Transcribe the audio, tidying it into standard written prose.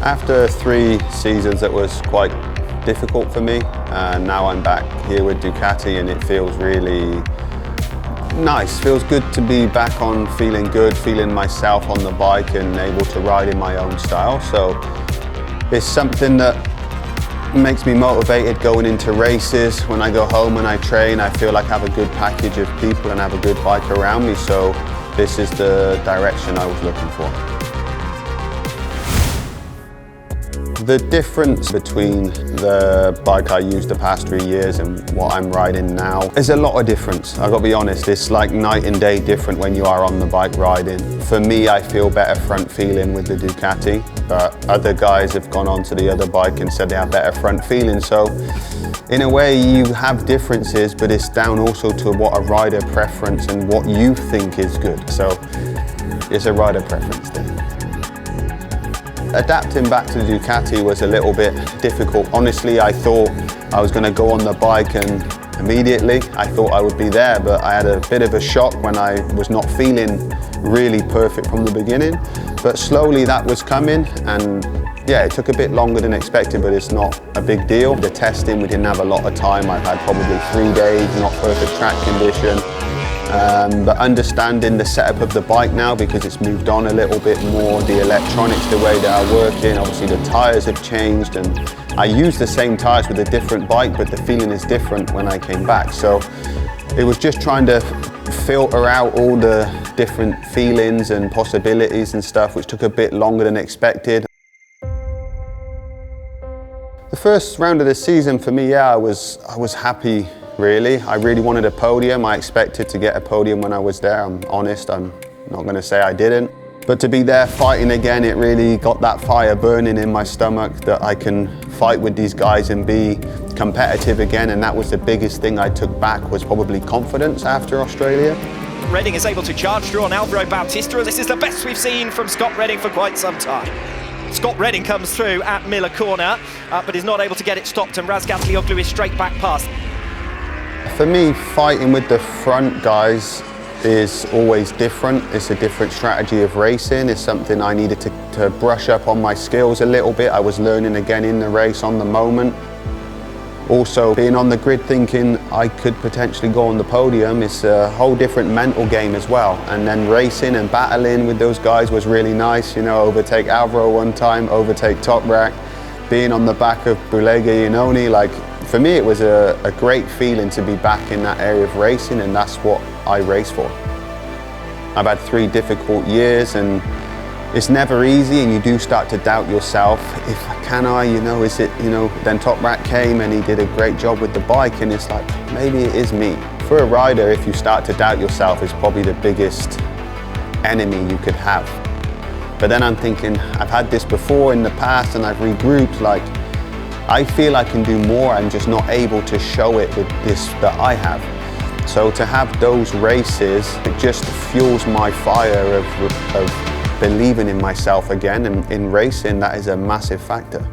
After 3 seasons, it was quite difficult for me, and now I'm back here with Ducati and it feels really nice. Feels good to be back on, feeling good, feeling myself on the bike and able to ride in my own style. So it's something that makes me motivated going into races. When I go home and I train, I feel like I have a good package of people and have a good bike around me. So this is the direction I was looking for. The difference between the bike I used the past 3 years and what I'm riding now is a lot of difference. I've got to be honest, it's like night and day different when you are on the bike riding. For me, I feel better front feeling with the Ducati, but other guys have gone on to the other bike and said they have better front feeling. So in a way you have differences, but it's down also to what a rider preference and what you think is good. So it's a rider preference thing. Adapting back to the Ducati was a little bit difficult. Honestly, I thought I was going to go on the bike and immediately I thought I would be there, but I had a bit of a shock when I was not feeling really perfect from the beginning. But slowly that was coming, and yeah, it took a bit longer than expected, but it's not a big deal. The testing, we didn't have a lot of time. I've had probably 3 days, not perfect track condition. But understanding the setup of the bike now, because it's moved on a little bit more, the electronics, the way they are working, obviously the tyres have changed, and I use the same tyres with a different bike, but the feeling is different when I came back. So it was just trying to filter out all the different feelings and possibilities and stuff, which took a bit longer than expected. The first round of the season for me, yeah, I was happy. Really, I really wanted a podium. I expected to get a podium when I was there. I'm honest, I'm not going to say I didn't. But to be there fighting again, it really got that fire burning in my stomach that I can fight with these guys and be competitive again. And that was the biggest thing I took back, was probably confidence after Australia. Redding is able to charge through on Alvaro Bautista. This is the best we've seen from Scott Redding for quite some time. Scott Redding comes through at Miller Corner, but is not able to get it stopped, and Razgatlioglu is straight back past. For me, fighting with the front guys is always different. It's a different strategy of racing. It's something I needed to brush up on my skills a little bit. I was learning again in the race on the moment. Also, being on the grid thinking I could potentially go on the podium, it's a whole different mental game as well. And then racing and battling with those guys was really nice. You know, overtake Alvaro one time, overtake Toprak, being on the back of Bulega Iannone, like, for me, it was a great feeling to be back in that area of racing, and that's what I race for. I've had 3 difficult years, and it's never easy, and you do start to doubt yourself. Can I, you know, is it, you know, then Toprak came and he did a great job with the bike, and it's like, maybe it is me. For a rider, if you start to doubt yourself, it's probably the biggest enemy you could have. But then I'm thinking, I've had this before in the past, and I've regrouped, like, I feel I can do more, I'm just not able to show it with this that I have. So to have those races, it just fuels my fire of believing in myself again, and in racing that is a massive factor.